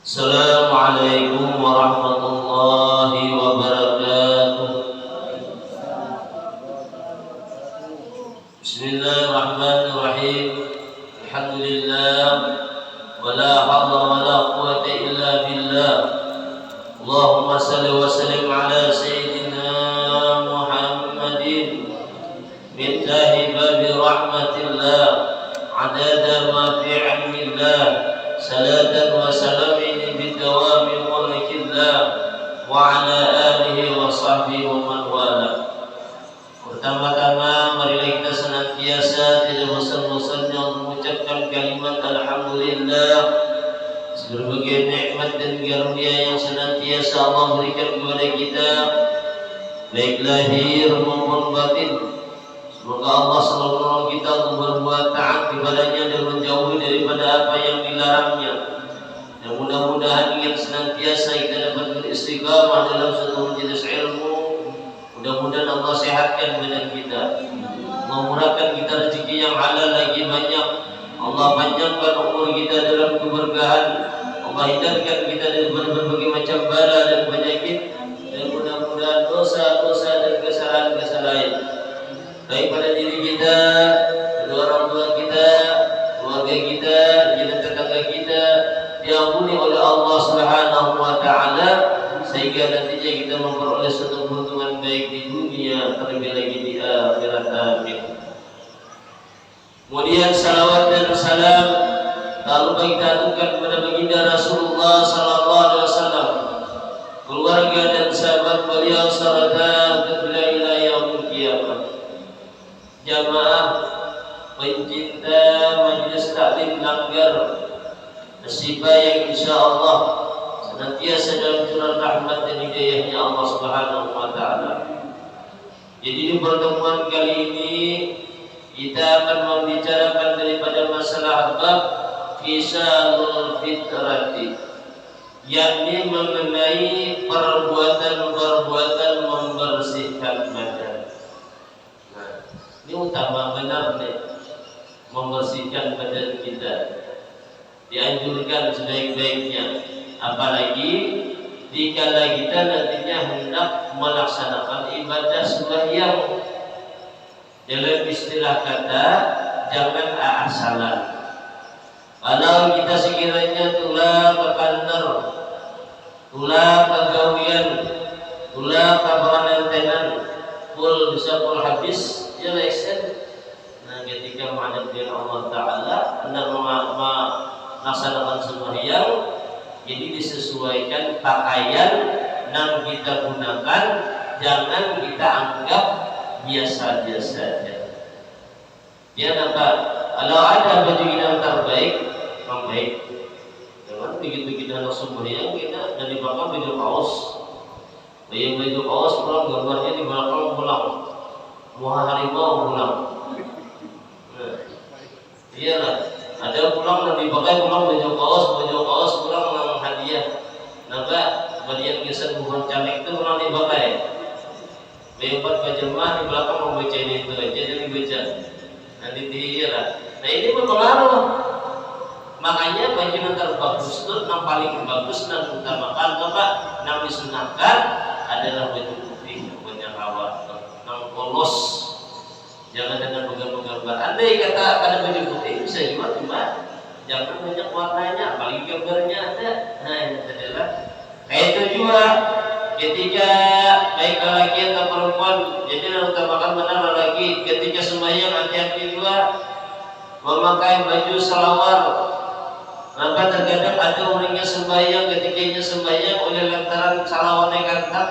Assalamualaikum warahmatullahi wabarakatuh. Bismillahirrahmanirrahim. Alhamdulillah. Wala hawla wala quwwata illa billah. Allahumma salli wa sallim ala sayyidina Muhammadin Mintahi babi rahmatillah Adada ma fi ilmillah Salatan wa salamin bidawami mulkillah Wa ala alihi wa sahbihi wa man wala. Pertama-tama marilah kita senantiasa tidak bosan-bosannya mengucapkan kalimat Alhamdulillah berbagai nikmat dan karunia yang senantiasa Allah berikan kepada kita baik lahir maupun batin. Semoga Allah selalu menolong kita untuk berbuat taat kepadanya dan menjauhi daripada apa yang dilarangnya. Dan mudah-mudahan yang senantiasa kita dapat beristiqamah dalam satu majelis ilmu. Mudah-mudahan Allah sehatkan badan kita, memurahkan kita rezeki yang halal lagi banyak. Allah panjangkan umur kita dalam keberkahan. Allah hindarkan kita dari berbagai macam bala dan penyakit. Dan mudah-mudahan dosa-dosa dan kesalahan-kesalahan baik pada diri kita, kedua orang tua kita, keluarga kita, dan tetangga kita diampuni oleh Allah Subhanahu wa taala sehingga nantinya kita memperoleh suatu keuntungan baik di dunia terlebih lagi di akhirat. Amin. Kemudian salawat dan salam tak lupa kita aturkan kepada baginda Rasulullah sallallahu alaihi wasallam, keluarga dan sahabat beliau serta kedua ila yaumil qiyamah. Jamaah pencinta majelis taklim Langgar Nasibah yang insyaallah senantiasa dalam curah rahmat dan hidayahnya Allah Subhanahu wa taala. Jadi di pertemuan kali ini kita akan membicarakan daripada masalah bab fisalul fitrati, yakni mengenai perbuatan-perbuatan membersihkan badan. Ini utama benar nih, membersihkan badan kita dianjurkan sebaik-baiknya, apalagi dikala kita nantinya hendak melaksanakan ibadah sembahyang. Dalam istilah kata jangan asalan. Kalau kita sekiranya tulah ke kantor, tulah ke gawian, tulah ke perantenan, full bisa full habis, ya lesen. Nah, ketika menghadap dengan Allah Taala hendak melaksanakan sembahyang, jadi disesuaikan pakaian yang kita gunakan, jangan kita anggap biasa-biasa saja. Dia nampak kalau ada baju kita yang terbaik, yang baik. Jangan begitu kita hendak sembahyang kita dan di belakang baju kaos. Baju kaos pulang gambarnya di belakang pulang. Muha harimau pulang. Nah, iyalah. Ada pulang dan dipakai pulang baju kaos pulang dengan hadiah. Naga bagian kisah bukan camek itu pulang dipakai. Lebat berjemaah di belakang membaca ini itu aja dan dibaca. Nanti iyalah. Nah ini berpengaruh. Makanya baju yang terbagus itu yang paling bagus dan utamakan apa? Yang disunahkan adalah baju putih, banyak rawat, yang polos. Jangan dengan gambar-gambar. Andai kata pada baju putih bisa juga, cuma jangan banyak warnanya, apalagi gambarnya ada. Nah ini adalah kayak itu juga ketika baik lelaki atau perempuan. Jadi yang utamakan benar lelaki ketika sembahyang hati-hati juga memakai baju salawar. Maka terkadang ada orangnya sembahyang ketikanya sembahyang oleh lantaran salawarnya kantap.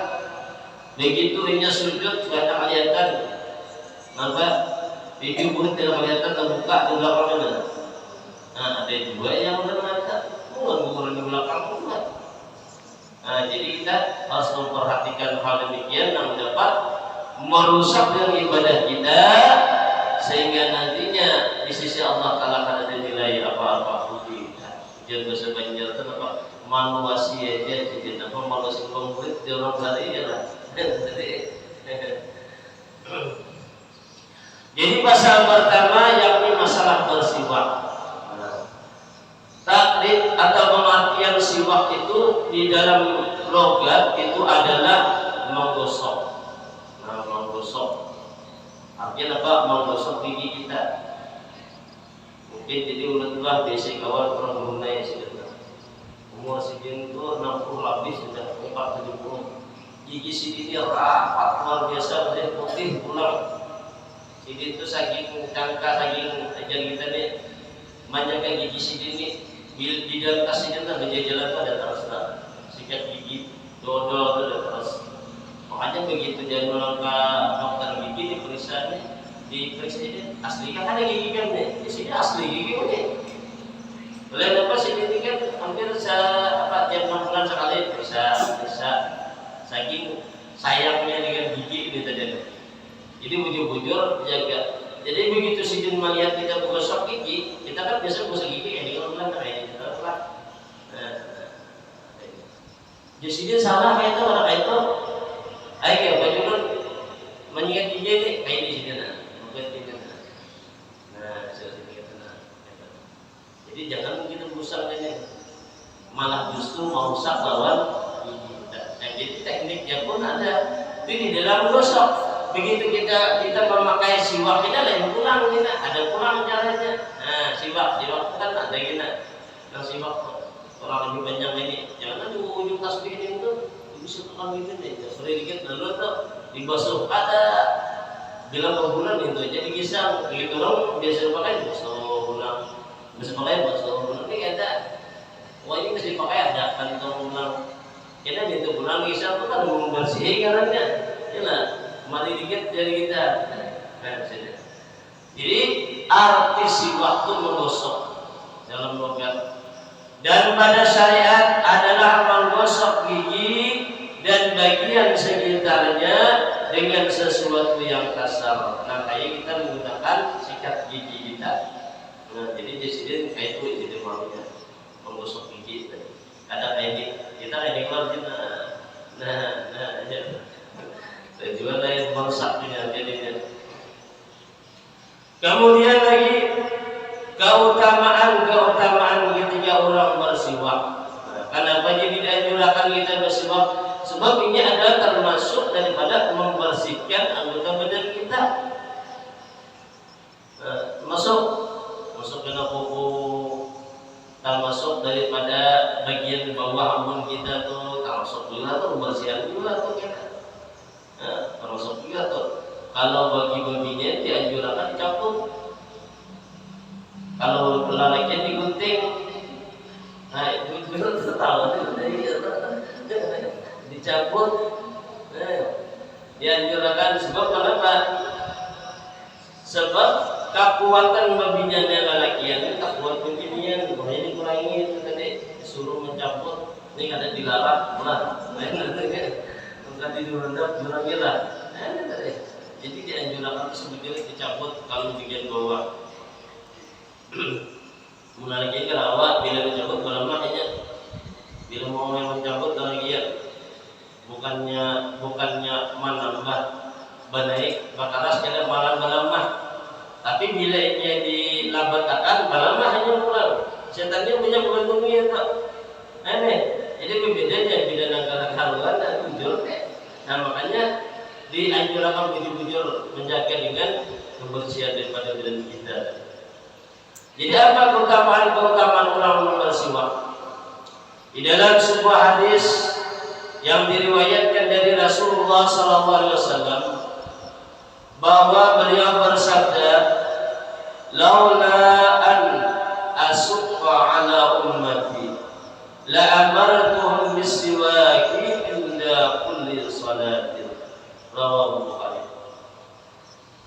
Begitu inya sujud sudah tak kelihatan. Maka bibir mulut tidak kelihatan terbuka di belakang mana. Nah ada juga yang bermata bukan di belakang bukan. Nah jadi kita harus memperhatikan hal demikian yang dapat merusak dengan ibadah kita sehingga nantinya di sisi Allah Taala akan ada nilai apa-apa. Jangan bahasa Banjar itu apa? Manuasi aja, jadi apa? Manuasi konkret di orang hari ya lah. Jadi pasal pertama yakni masalah bersiwak. Taklid atau pengertian bersiwak itu di dalam logat itu adalah menggosok. Nah, menggosok artinya apa? Menggosok gigi kita. Mungkin jadi ulah basic awal orang mengenai sebenarnya. Umur sidin itu 60 lebih sudah 470. Gigi sidin dia rapat luar biasa, dia putih pulang. Sidin itu saking cangka, saking ajar kita nih, banyak gigi sidin nih. Di dalam tas sidin kan menjajalan tuh ada terus sikat gigi, dodol tuh ada terus. Makanya begitu dia nolong ke dokter gigi diperiksa ini asli kan ada gigi kan nih, di sini asli gigi nih. Boleh apa sih ini kan hampir tiap 6 bulan sekali bisa saking sayangnya dengan gigi ini tadi. Jadi bujur-bujur jaga. Jadi begitu sidin melihat kita gosok gigi, kita kan biasa gosok gigi kayak di orang kayak gitu lah. Jadi sidin salah kayak itu orang kayak itu. Ayo baju kan menyikat gigi ini kayak di sini nah, bukan gigi nah, jadi jangan kita busang ini, malah justru merusak lawan gigi kita. Nah, jadi tekniknya pun ada itu di dalam gosok. Begitu kita memakai siwak kita lain pulang kita ada pulang caranya. Nah, siwak kan ada kita. Nah, siwak orang lebih panjang ini, jangan di ujung tasbih ini tuh bisa tukang gitu nih, sore dikit lalu tuh dibasuh ada bilang bulan itu jadi kisah begitu orang biasa pakai basuh ulang, bisa pakai basuh ulang ini ada, wah ini mesti pakai ada kantong ulang, kita minta ulang kisah tuh kan membersih karena ya lah, mari dikit dari kita, jadi arti si waktu menggosok dalam logat. Dan pada syariat adalah menggosok gigi dan bagian sekitarnya dengan sesuatu yang kasar. Nah, kayak kita menggunakan sikat gigi kita. Nah, jadi disini kayak itu jadi malunya menggosok gigi. Ada kayak ini, kita kayak di keluar ya. Saya juga lain merusak jadinya. Kemudian lagi keutamaan ketika orang bersiwak. Nah, kenapa jadi dianjurkan kita bersiwak? Sebab ini adalah termasuk daripada membersihkan anggota badan kita. Nah, masuk kena kuku, termasuk daripada bagian bawah ambon kita tuh, termasuk juga tuh membersihkan juga tuh kita. Nah, termasuk juga tuh. Kalau bagi babinya dianjurkan dicabut. Kalau lalaiknya digunting, nah itu tahu dicabut, dianjurkan. Sebab kenapa? Sebab kekuatan babinya lalakian, kekuatan babinya makanya dikurangin tadi disuruh mencabut. Ini kada dilarang, lah. Nanti direndam, jurang-jurang. Jadi dianjurkan sebetulnya dicabut kalau bagian bawah. Menariknya kerawat bila mencabut makanya bila mau mencabut lagi bukannya menambah banaik bakaras kada malam menambah, tapi bila ini dilabatakan malam hanya pulang setannya punya bukan tak aneh. Jadi berbedanya bila negara haluan dan bujur. Nah, makanya dianjurkan bujur menjaga dengan kebersihan daripada badan kita. Jadi apa keutamaan orang bersiwak? Di dalam sebuah hadis yang diriwayatkan dari Rasulullah SAW bahwa beliau bersabda, "Laula an asqa ala ummati la amartuhum bisiwaki inda kulli salatin." Rawahu Bukhari.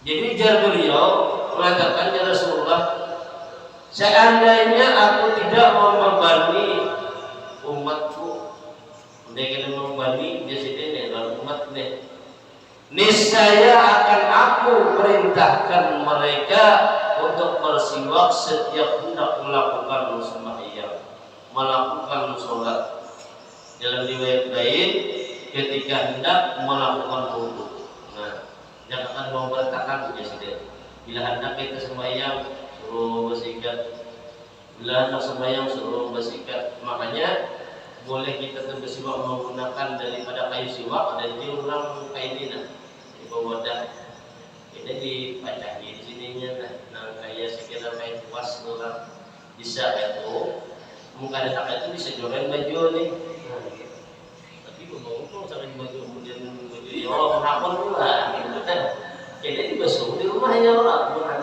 Jadi jar beliau mengatakan ya Rasulullah, seandainya aku tidak membebani umatku, mereka membebani biasanya dalam umat nih, niscaya akan aku perintahkan mereka untuk bersiwak setiap hendak melakukan sembahyang, melakukan sholat. Dalam riwayat lain, ketika hendak melakukan wudu. Nah, jangan memberitakan biasanya. Bila hendak kita sembahyang suruh bersikat, bila nak sembahyang suruh bersikat. Makanya boleh kita bersiwak menggunakan daripada kayu siwak dan diulang kain ini di bawah wadah ini dipacahi di sininya nah kayak sekitar kain kuas orang bisa itu muka ada itu bisa jualan baju nih nah, gitu. Tapi kalau mau sampai baju kemudian baju ya Allah menakon pula gitu kan jadi dibasuh di rumahnya orang bukan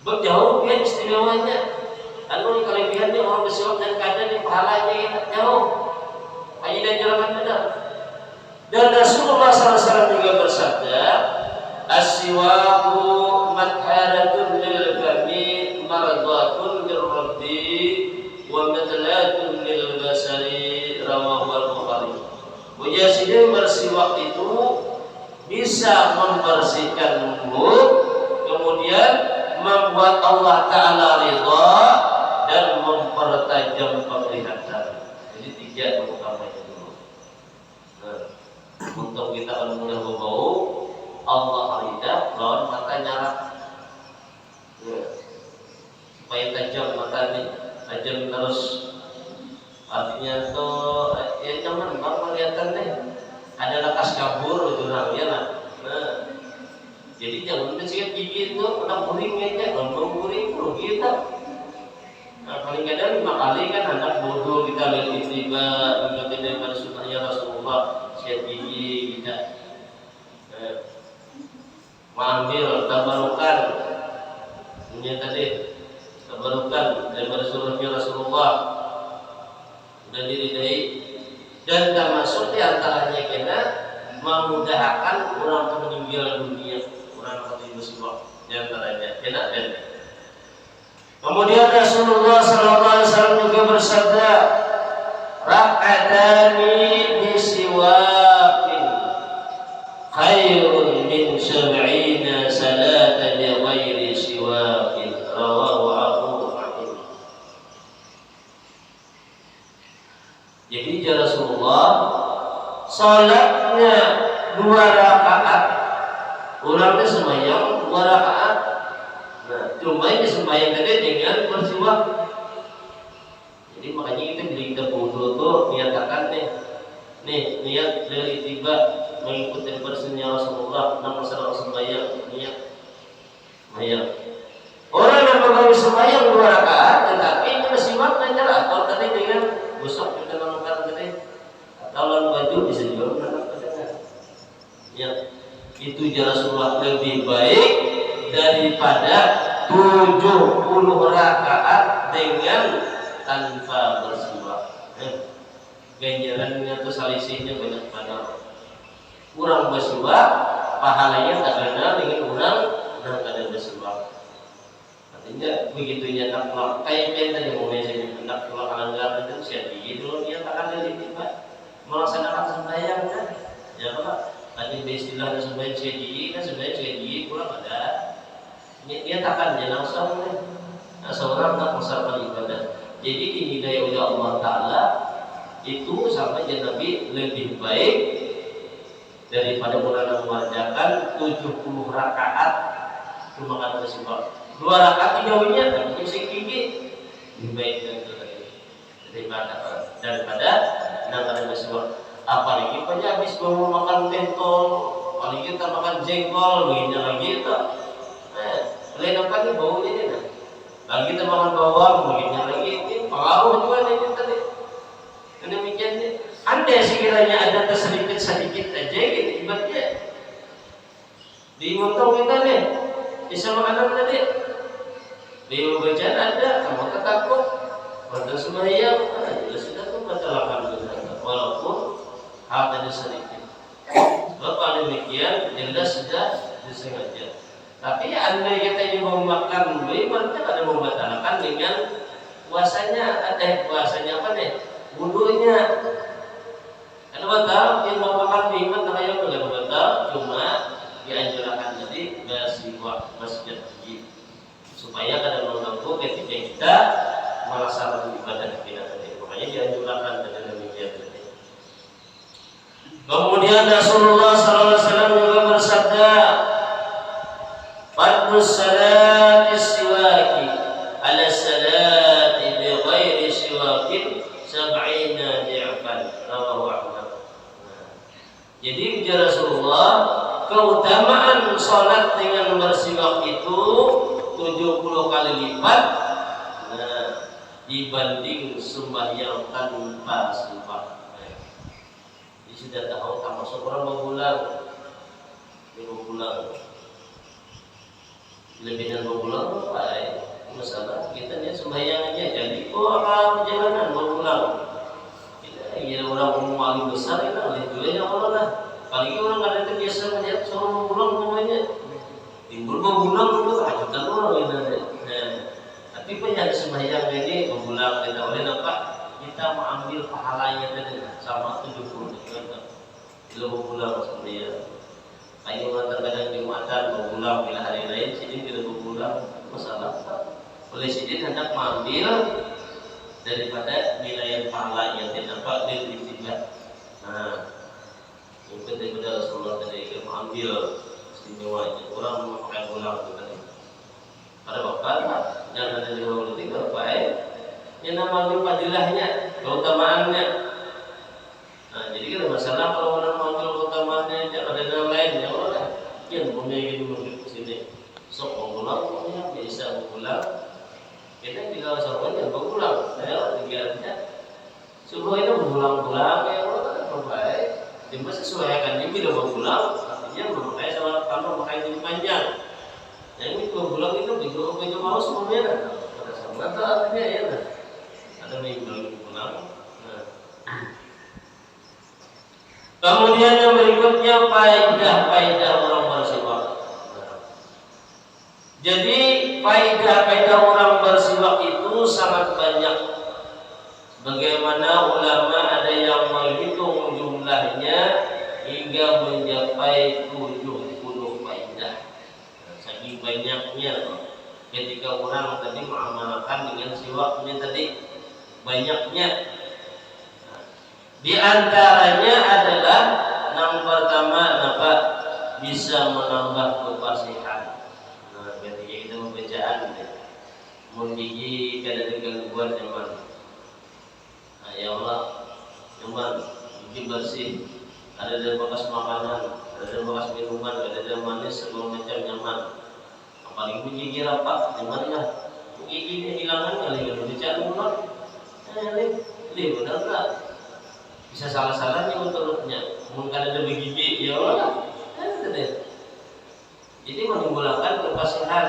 berjauh dia istimewanya lalu kelebihannya orang bersiwak dan keadaan yang pahalanya kita jauh hanya dan jalan benar dan Rasulullah SAW juga bersabda as-siwaku madharatun lil fami mardatun lirrabbi wa madlatun lil basari rawahu al-Bukhari. Mujasidin bersiwak itu bisa membersihkan mulut kemudian membuat Allah Ta'ala ridha dan mempertajam penglihatan. Jadi 3 utamanya dulu. Nah, untuk kita kalau mudah berbau Allah ridha lawan mata nyala. Ya. Supaya tajam mata ini tajam terus. Artinya tuh ya jangan bang kelihatan deh. Ada lekas kabur jurangnya lah. Nah, jadi jangan bersikat gigi itu udah kuring aja, ngomong kuring kita. Nah, paling kadang 5 kali kan anak bodoh kita lihat tiba mengikuti daripada sunnahnya Rasulullah sikat gigi kita. Mengambil tabarukan ini tadi tabarukan daripada sunnahnya Rasulullah dan diridai dan termasuk di antaranya kita memudahkan orang meninggal dunia orang mati musibah di antaranya kena dan kemudian Rasulullah SAW juga bersabda rak'atani bisiwakin khairun min 70 salatan li ghairi siwakin rawahu Abu Hatim. Jadi Rasulullah salatnya 2 rakaat ulangnya sembahyang 2 rakaat. Nah, cuma ini sembahyang tadi dengan bersiwak. Jadi makanya kita bodoh tuh niatakan nih niat dari tiba mengikuti persunnah Rasulullah dan masalah sembahyang niat sembahyang. Orang yang mengalami sembahyang 2 rakaat tetapi itu bersiwak dan jalan atau tadi dengan gosok kita melakukan tadi atau baju bisa juga melakukan ya itu Rasulullah lebih baik daripada 70 rakaat dengan tanpa bersiwak. Ganjarannya itu selisihnya banyak banget. Kurang bersiwak, pahalanya tak benar dengan orang yang ada bersiwak. Artinya begitu nyetak keluar kayak tadi mau saya hendak keluar anggaran itu siapa dulu dia tak ada di tempat melaksanakan sembahyang kan? Ya Pak. Tadi istilahnya sembahyang CDI kan sembahyang CDI kurang ada. Dia takkan dia langsung nah, seorang tak melaksanakan ibadah. Jadi dinilai oleh Allah Ta'ala itu sama aja Nabi lebih baik daripada orang mengerjakan 70 rakaat cuma kan bersifat 2 rakaat dijauhnya dan musik gigi lebih baik daripada dengan bersifat. Apalagi banyak habis mau makan pentol, paling kita makan jengkol, begini lagi itu. Lain apa nih baunya ini? Lagi kita makan bawang, begini lagi ini pengaruh juga nih tadi. Demikian nih. Andai sekiranya ada sedikit aja gitu ibaratnya. Di montong kita nih, bisa makanan tadi. Di bacaan ada, kamu takut, pada sembahyang, jelas sudah tuh batalkan walaupun hal tadi sedikit. Bapak demikian jelas sudah disengaja. Tapi andai kita juga makan dulu, berarti ada membatalkan dengan puasanya. Puasanya apa nih? Wudunya. Karena batal, yang mau makan lima terlalu tidak batal, cuma dianjurkan tadi bersiwak masjid supaya kadang mengganggu ketika kita melaksanakan ibadah kita tadi. Makanya dianjurkan dengan demikian tadi. Kemudian Rasulullah SAW juga bersabda, "Fadlus salati siwaki ala salati bi ghairi Jadi ujar Rasulullah, keutamaan sholat dengan bersiwak itu 70 kali lipat dibanding sembahyang tanpa siwak. Jadi sudah tahu termasuk orang berbulan, lebih dari berbulan masalah kita dia sembahyang aja jadi apa perjalanan berbulan. Ya orang umum besar itu oleh Allah lah. Apalagi orang kadang itu biasa melihat seorang pulang semuanya timbul berbulan itu kehajutan orang gitu. Nah, tapi banyak sembahyang ini berbulan tidak oleh nampak kita mengambil pahalanya tadi sama 70 kilo berbulan sebenarnya. Kayu kadang Jumatan berbulan bila hari lain sini tidak berbulan masalah. Oleh sini hendak mengambil daripada nilai pahala yang tidak dapat dilihat. Nah, mungkin daripada Rasulullah tadi itu mengambil istimewa orang memakai bulan itu tadi. Pada waktu jangan ada di bawah itu baik. Yang nama ambil fadilahnya, keutamaannya. Nah, jadi kita masalah kalau orang mengambil keutamaannya, jangan ada yang lain ya Allah. Yang punya ingin masuk ke sini, sok mengulang, punya bisa mengulang. Kita tidak semuanya berulang, ya tinggalnya. Subuh itu berulang-ulang ya Allah baik. Cuma sesuaikan ini tidak berulang, artinya memakai sama tambah memakai ini panjang. Yang ini berulang itu begitu mau semuanya. Ada sama artinya ya. Ada yang berulang. Kemudian yang berikutnya faidah orang bersiwak. Jadi faidah orang bersiwak itu sangat banyak. Bagaimana ulama ada yang menghitung jumlahnya hingga mencapai 70 faidah. Saking banyaknya ketika orang tadi mengamalkan dengan siwaknya tadi banyaknya. Di antaranya adalah yang pertama bisa menambah kefasihan. Ketika kita membacaan menggigi kadang gangguan nyaman. Ya Allah nyaman, gigi bersih, ada dari bekas makanan, ada dari bekas minuman, ada dari manis segala macam nyaman. Apalagi gigi rapat nyaman lah. Gigi hilangkan kali kalau bacaan ulang. Ini benar tak? Bisa salah-salahnya menurutnya. Mungkin ada gigi ya Allah. Jadi menimbulkan kefasihan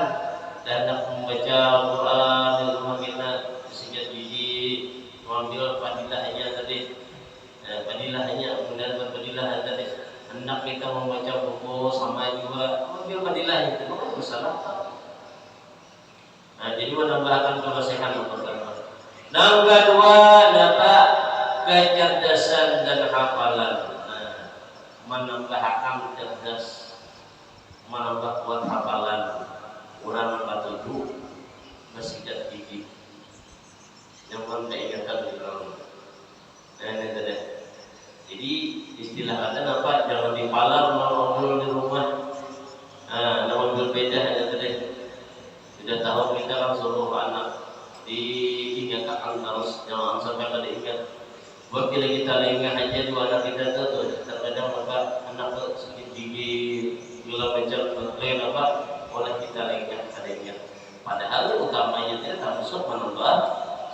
dan membaca Al-Quran di rumah kita sikat gigi, mengambil padilahnya tadi, padilahnya kemudian berpadilah tadi. Hendak kita membaca buku sama juga mengambil padilahnya itu bukan masalah. Nah, jadi menambahkan kefasihan yang pertama. Yang kedua dapat kecerdasan dan hafalan. Nah, menambah akal cerdas, menambah kuat hafalan. Urang 47 bersikat gigi. Yang penting ingatan di dalam. Jadi istilah kata apa? Jangan dipalar ngobrol di rumah. Nah, ngobrol beda aja tadi. Sudah tahu kita kan suruh anak diingatkan terus, jangan sampai pada ingat. Buat kita ingat aja dua anak kita tuh terkadang anak tuh sakit gigi, gula macam lain oleh kita ingat adanya. Padahal utamanya itu termasuk menambah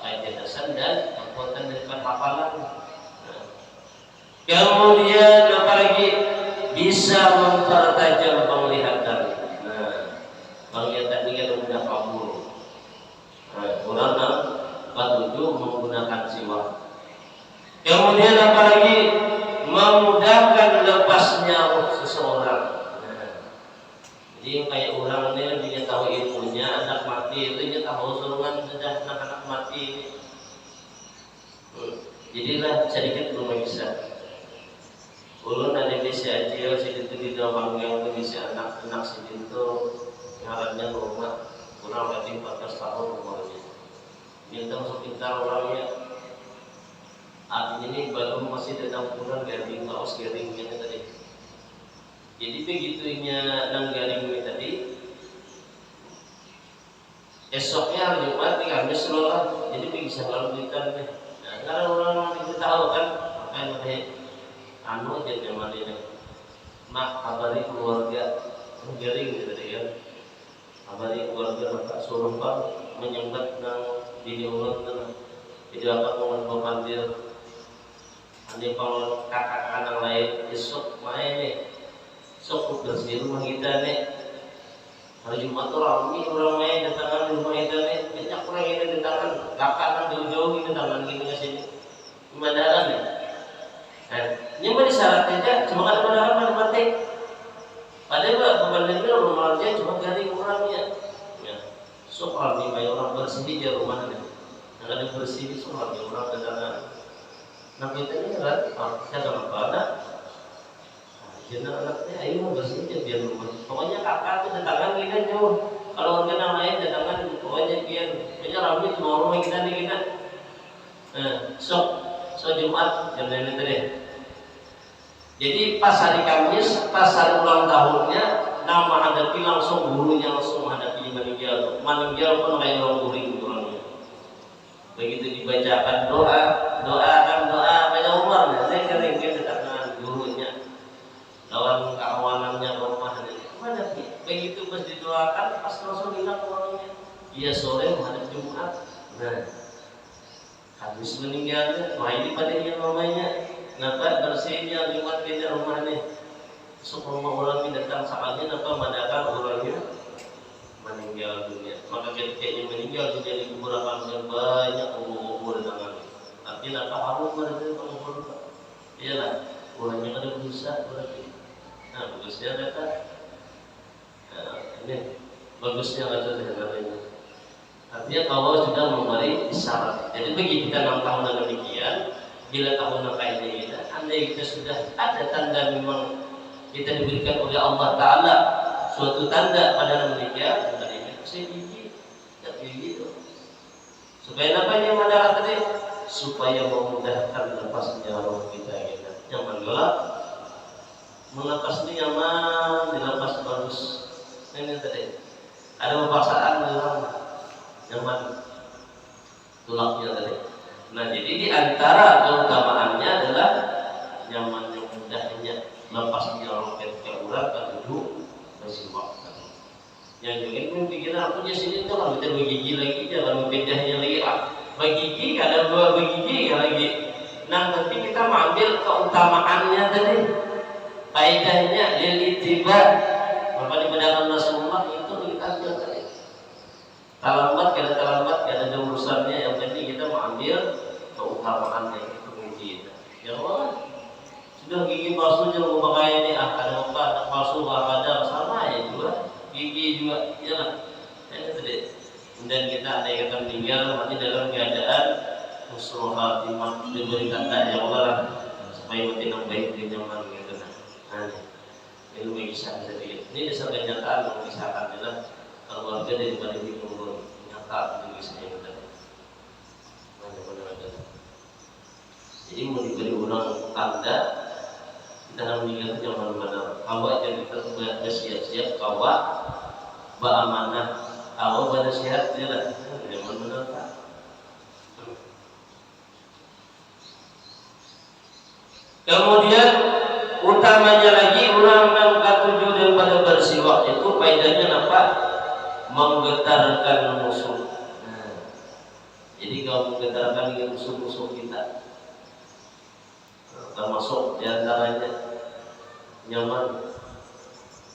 kecerdasan dan kekuatan daripada hafalan. Kemudian apalagi bisa mempertajam penglihatan. Penglihatan ini kan sudah kabur. Kurang 47 menggunakan siwak. Kemudian apalagi memudahkan lepasnya seseorang. Jadi kayak orang ini dia tahu ilmunya, anak mati itu dia tahu surungan sudah anak-anak mati. Jadilah sedikit belum bisa. Ulun ada bisa aja sedikit di dalam yang bisa anak-anak sedikit ngarannya rumah kurang lebih 14 tahun umurnya. Dia masuk pintar orangnya. Artinya ini baru masih dalam kurang garing kaos garingnya tadi. Jadi begitunya nang garing ini tadi. Esoknya hari Jumat Kamis lah. Jadi bisa lalu kita nih. Nah, kalau orang itu tahu kan apa yang anu jadi mana ini. mak kabari keluarga garing gitu ya. Kabari keluarga maka suruh bang menyambat nang di ulun tanah. Jadi apa pengen pemandir ane kalau kakak anak lain esok main nih. Sok bersih rumah kita nih. Hari Jumat tuh ramai orang main datangan di rumah kita nih. Banyak orang yang datangan kakak kan jauh-jauh ini datangan gitu ke sini. Pemandangan nih. Ini mah disyaratnya cuma kan pemandangan mana mati. Padahal pemandangan rumah dia cuma garing orangnya. Ya. Sok ramai kayak orang bersih di rumah nih. Yang ada bersih itu sok ramai orang datangan. Nah kita ini kan kita dalam pada jenah anaknya ayo bersih aja biar rumah. Pokoknya kakak tuh datangan kita jauh. Kalau orang lain datangan pokoknya biar ramai semua rumah kita nih kita. Sok Jumat jam 9 tadi. Jadi pas hari Kamis, pas hari ulang tahunnya, nama hadapi langsung gurunya langsung hadapi meninggal pun kayak orang guring orangnya. Begitu dibacakan doa banyak umur, saya kering datangan gurunya. Lawan keawanannya rumahnya mana begitu pas didoakan pas langsung hilang orangnya. Iya sore menghadap Jumat. Nah habis meninggalnya wah ini pada dia namanya napa bersihnya Jumat kita rumahnya semua orang yang datang saatnya napa madakan orangnya meninggal dunia. Maka ketika meninggal dunia di kuburan yang banyak kubur datangan. Artinya napa harus berada di kubur. Iyalah orangnya ada dosa berarti. Nah bagusnya kata ini bagusnya kata namanya. Artinya kalau sudah memberi syarat. Jadi bagi kita 6 tahun dan demikian, bila tahun kayak ini kita, andai kita sudah ada tanda memang kita diberikan oleh Allah Taala suatu tanda pada demikian, tadi itu saya gigi, tak gigi itu. Supaya apa yang mendarat tadi? Supaya memudahkan lepasnya roh kita. Nyaman gelap, melepas ini nyaman, dilepas bagus. Ini tadi. Ada pemaksaan dalam nyaman tulaknya tadi. Nah jadi di antara keutamaannya adalah nyaman yang mudahnya lepasnya roh ketika urat dan duduk masih waktu. Yang ingin pun pikiran punya sini tuh kalau kita begigi lagi jangan bedahnya lagi begigi ada 2 begigi lagi. Nah nanti kita mengambil keutamaannya tadi faedahnya lil ittiba apa di pedangan Rasulullah itu kita ambil tadi. Terlambat ada urusannya yang penting kita mengambil keutamaannya itu kita. Ya Allah sudah gigi palsu jangan mau pakai ini ada apa palsu ada sama ya juga gigi juga ya ini tadi. Kemudian kita ada yang akan meninggal mati dalam keadaan husnul khatimah diberi kata ya Allah supaya mati yang baik dan nyaman gitu nah ini bisa jadi ini dasar kenyataan mengisahkan adalah keluarga daripada di kubur nyata itu bisa yang tadi mana jadi mau diberi ulang tanda dalam meninggal itu jangan benar awak jadi kita bersiap-siap awak beramanah awak bersiap tidak jangan benar tak. Kemudian utamanya lagi ulang yang ketujuh daripada bersiwak itu faedahnya apa? Menggetarkan musuh. Nah, jadi kalau menggetarkan musuh-musuh kita, termasuk diantaranya nyaman.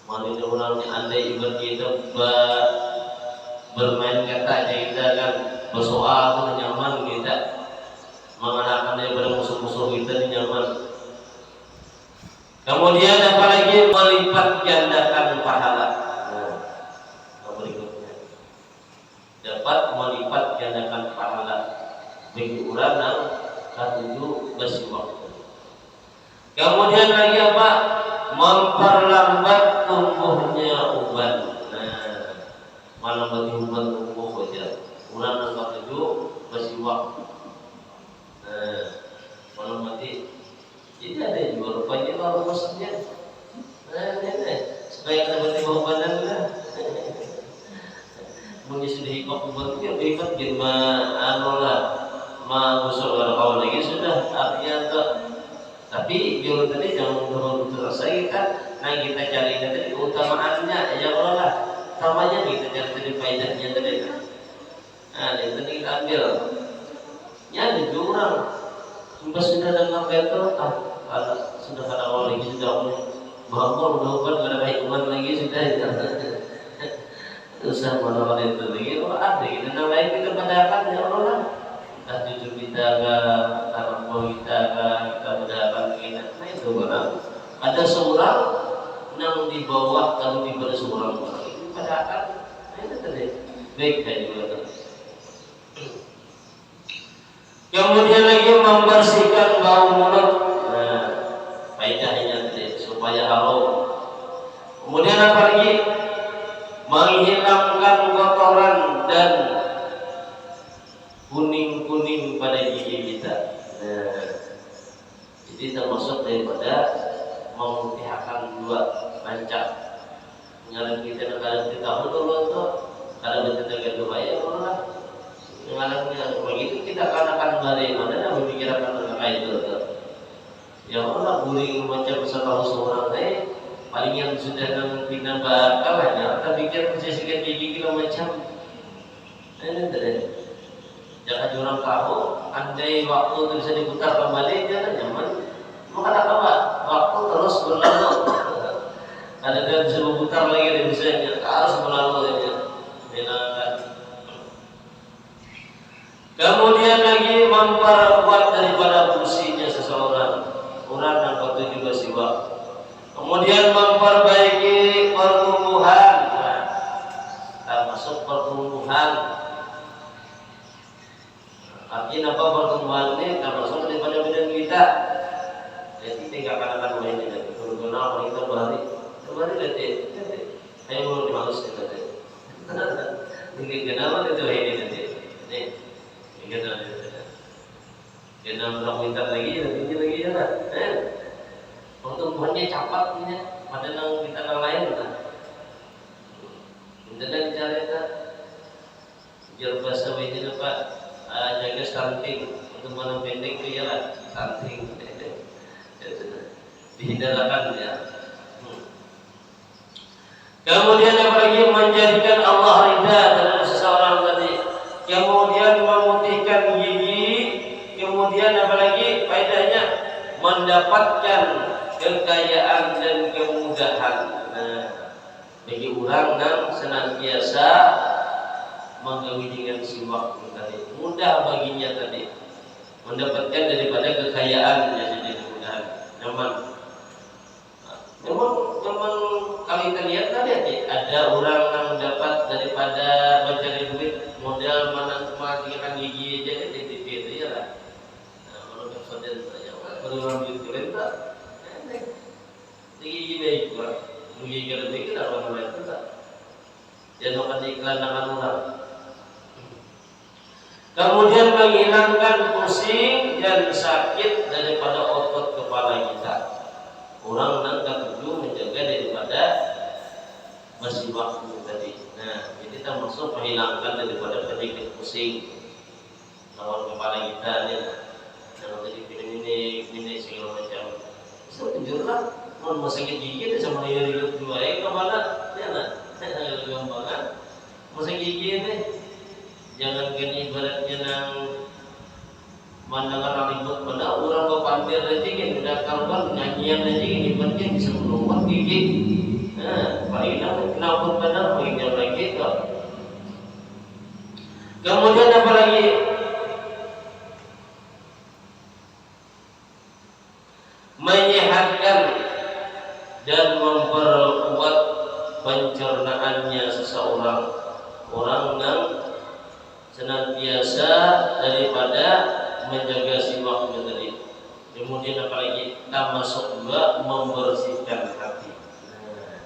Maksudnya orangnya andai ibarat kita bermain kata aja kita kan bersoal itu nyaman kita mengalahkan daripada musuh-musuh kita nyaman. Kemudian apalagi melipat gandakan pahala. Nah, berikutnya dapat melipat gandakan pahala bagi orang yang ketujuh bersiwak. Kemudian lagi apa? Memperlambat tumbuhnya uban. Nah, melambat uban tumbuh saja. Orang yang ketujuh bersiwak. Nah, melambat. Jadi ada juga rupanya kalau maksudnya supaya kita bertimbang badan lah mungkin sudah hikmah kubur ya berikut gimma anolah ma usul lagi sudah artinya tapi jual tadi jangan terlalu terasa kan Nah kita cari tadi keutamaannya, ya Allah lah. Utamanya kita cari tadi faedahnya tadi. Nah itu kita ambil. Ya ada jurang. Sudah dalam betul, kalau sudah ada orang lagi sudah bahwa udah nggak ada hikmah lagi sudah usah menolong itu lagi. Oh ada kita namanya kita berdapat ya Allah lah. Entah cucu kita ke anak buah kita berdapat kita. Nah itu benar. Ada seorang yang di bawah kalau di bawah seorang itu berdapat. Nah itu tadi baik tadi juga. Kemudian lagi membersihkan bau mulut. Nah, faedahnya tadi supaya harum. Kemudian apa lagi? Menghilangkan kotoran dan kuning-kuning pada gigi kita. Nah, jadi termasuk daripada memutihkan dua panca. Mengalir kita negara kita betul ada betul kedua ya Allah. Mengalaminya begitu kita akan bagaimana dan memikirkan tentang itu. Ya Allah guring macam satu seorang paling yang sudah pindah bakal hanya kita pikir posisikan gigi kita macam ini tadi. Jangan jurang tahu andai waktu itu bisa diputar kembali jangan nyaman. Maka tak apa waktu terus berlalu. Ada dia bisa memutar lagi dia bisa harus berlalu aja. Kemudian lagi memperkuat daripada fungsinya seseorang. Orang yang waktu juga siwak. Kemudian memperbaiki pertumbuhan. Nah, termasuk pertumbuhan. Artinya apa pertumbuhan ini? Termasuk daripada badan kita. Jadi tidak akan main ini. Kalau kita bahari letih. Saya mau dihalus kita. Mungkin kenapa itu ini nanti. Nih. Jangan berapa minta lagi, tinggi lagi ya lah. Pertumbuhannya cepat punya, pada nang kita nang lain kan. Internet dicari kan. Biar bahasa ini apa? Jaga stunting, pertumbuhan pendek itu ya lah, stunting. Dihindarkan ya. Kemudian apalagi menjadikan Allah ridha terhadap seseorang tadi. Kemudian memutihkan gigi, kemudian apalagi faedahnya mendapatkan kekayaan dan kemudahan. Nah, bagi orang yang senantiasa menggawi dengan siwak tadi, mudah baginya tadi mendapatkan daripada kekayaan jadi kemudahan, nyaman. Memang kalau kita lihat tadi ada orang yang dapat daripada mencari duit modal mana menghasilkan gigi aja di TV itu ya lah. Nah, kalau kemudian saja berulang duit kereta, gigi baik juga, gigi kereta itu orang lain juga. Jangan makan iklan dengan orang. Kemudian menghilangkan pusing dan sakit daripada otot kepala kita. Orang yang ketujuh menjaga daripada masih waktu tadi. Nah, jadi kita masuk menghilangkan daripada penyakit pusing lawan kepala kita ni. Nah, tadi ini segala macam. So tunjuklah, mau sakit gigi tu sama yang dua kepala, ya lah. Saya gampangan. Sakit gigi ni, jangan kena ibaratnya nang mandangan ribut pada orang berpandir aja kan udah kawan nyanyian aja kan ibaratnya bisa meluat gigi. Nah, paling kenapa benar mengingat lagi tu. Kemudian apa lagi? Menyehatkan dan memperkuat pencernaannya seseorang. Orang yang senantiasa daripada menjaga siwaknya tadi. Kemudian apalagi termasuk juga membersihkan hati. Nah,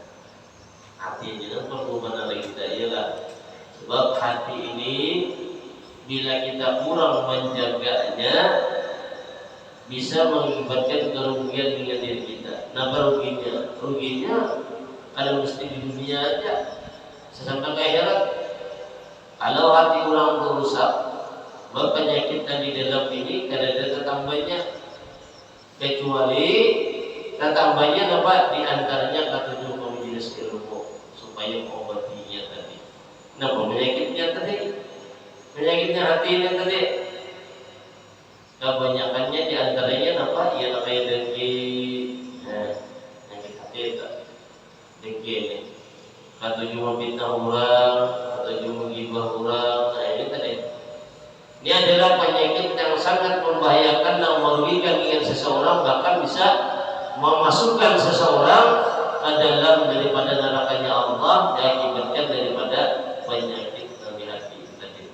hati ini perlu benar kita ialah sebab hati ini bila kita kurang menjaganya bisa mengakibatkan kerugian dengan diri kita. Nah, ruginya ada mesti di dunia aja. Sampai ke akhirat. Kalau hati orang itu rusak, penyakit yang di dalam ini kadang-kadang tambahnya kecuali Nah tambahnya apa? Di antaranya ketujuh majelis ilmu supaya mengobatinya tadi. Nah penyakitnya tadi, penyakitnya hati ini tadi. Kebanyakannya di antaranya apa? Ya namanya dengki. Nah, penyakit hati itu dengki ini. Ketujuh memfitnah orang, ketujuh menggibah orang. Nah ini tadi. Ini adalah penyakit yang sangat membahayakan dan merugikan dengan seseorang, bahkan bisa memasukkan seseorang ke dalam daripada nerakanya Allah, diakibatkan daripada penyakit dari hati tadi.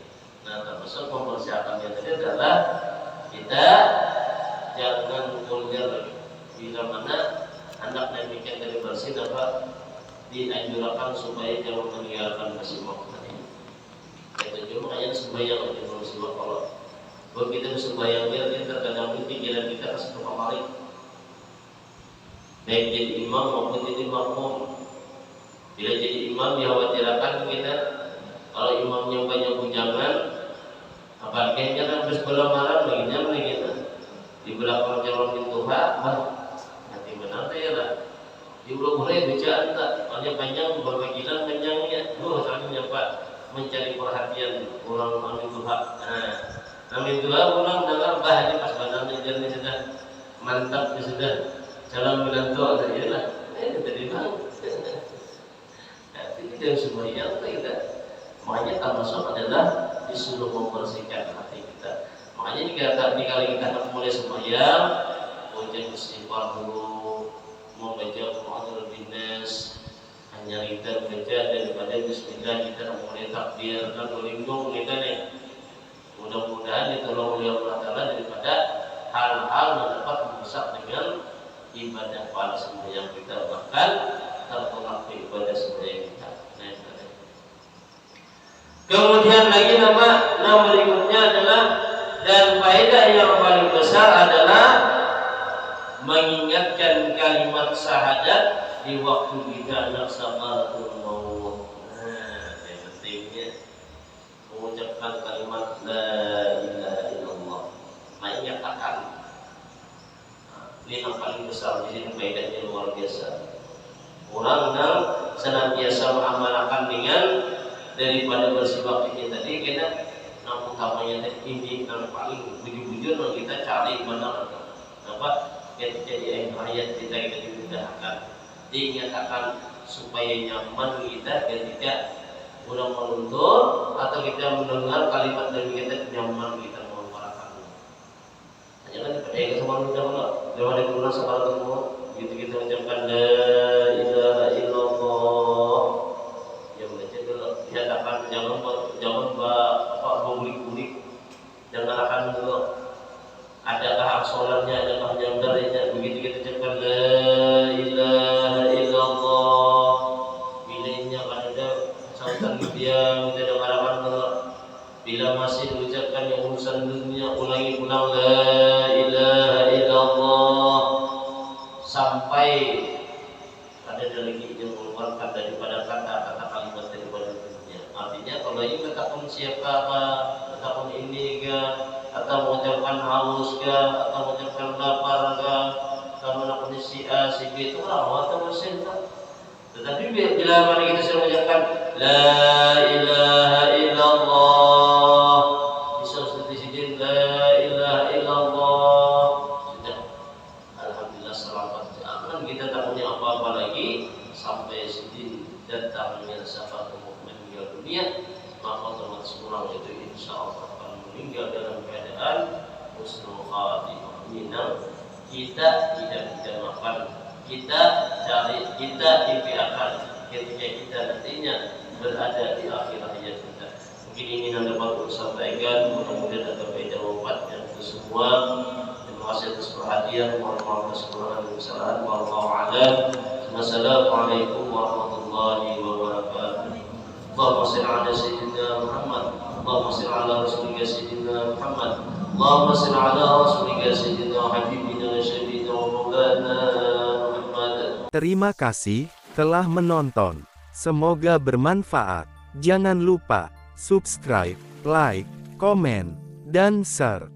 Nah, termasuk mempersiapkan yang tadi adalah kita jangan vulgar bila mana anak demikian dari bersih dapat dianjurkan supaya jangan meninggalkan masjid tadi. Itu cuma ayat sembahyang di masjid kalau begitu sembahyang dia terkadang pikiran kita kasih kembali. Baik jadi imam maupun jadi makmum. Bila jadi imam dikhawatirkan kita kalau imamnya banyak bujangan, apalagi kan bersebelah malam begini di belakang calon pintu nanti benar ya lah. Di belakang boleh bacaan tak, hanya panjang berbagian panjangnya. Soalnya Pak mencari perhatian orang amin Tuhan. Amin Tuhan orang dengar bahaya pas badannya jadi sudah mantap sudah. Jalan menantu ada ya lah, dari mana? Tapi kita semuanya kita, makanya termasuk adalah disuruh membersihkan hati kita. Makanya kalau kita mulai sembahyang, baca istighfar dulu, mau baca Mu'adzul binas, hanya kita baca daripada Bismillah kita mulai takbir dan berlindung kita nih. Mudah-mudahan ditolong oleh Allah Taala daripada hal-hal yang dapat merusak dengan ibadah pada sembahyang kita, bahkan tertolak ibadah sembahyang kita. Kemudian lagi nama berikutnya adalah dan faedah yang paling besar adalah mengingatkan kalimat syahadat di waktu kita anak sakaratul maut. Yang pentingnya mengucapkan kalimat la ilaha illallah, mengingatkan. Ini yang paling besar di sini faedahnya luar biasa. Orang yang senantiasa mengamalkan dengan daripada bersifat ini tadi kita namun utamanya ini yang paling bujur-bujur kita cari mana apa ketika di ayat kita dimudahkan diingatkan supaya nyaman kita ketika udah meluntur atau kita mendengar kalimat dari kita nyaman kita. Jangan dipercaya sama kita pula. Jangan digunakan sekarang semua. Gitu-gitu ucapkan la ilaha illallah. Yang baca dulu. Dikatakan jangan berbulik-bulik. Jangan akan dulu. Adakah hak sholatnya, adakah yang darinya. Begitu kita ucapkan la ilaha illallah. Bilainya kan ada sautan dia kita dengarkan dulu. Bila masih ucapkan yang urusan dunia ulangi ulang la ilaha illallah sampai ada lagi yang mengeluarkan daripada kata-kata kalimat daripada dunia. Artinya kalau ini katakan siapa apa, katakan ini ke, atau mengucapkan haus ke, atau mengucapkan lapar ke, atau melakukan si A si B itu orang atau mesin tak. Tetapi bila mana kita sudah mengucapkan la ilaha illallah, bisa seperti sini la ilaha illallah, sudah alhamdulillah selamat. Aman kita tak punya apa-apa lagi sampai sini datangnya syafaat mukmin meninggal dunia, maka otomatis orang itu insya Allah akan meninggal dalam keadaan husnul khatimah. Kita tidak makan, kita cari, kita impiakan ketika kita nantinya berada di akhir hayat kita. Mungkin ini yang dapat saya sampaikan, mudah-mudahan ada faedah manfaatnya untuk semua. Terima kasih atas perhatian, mohon maaf atas kekurangan dan kesalahan. Wallahu a'lam. Wassalamualaikum warahmatullahi wabarakatuh. Allahumma shalli ala sayyidina Muhammad. Allahumma shalli ala rasulika sayyidina Muhammad. Allahumma shalli ala rasulika sayyidina habibina wa syafiina wa maulana Muhammad. Terima kasih telah menonton. Semoga bermanfaat. Jangan lupa subscribe, like, komen, dan share.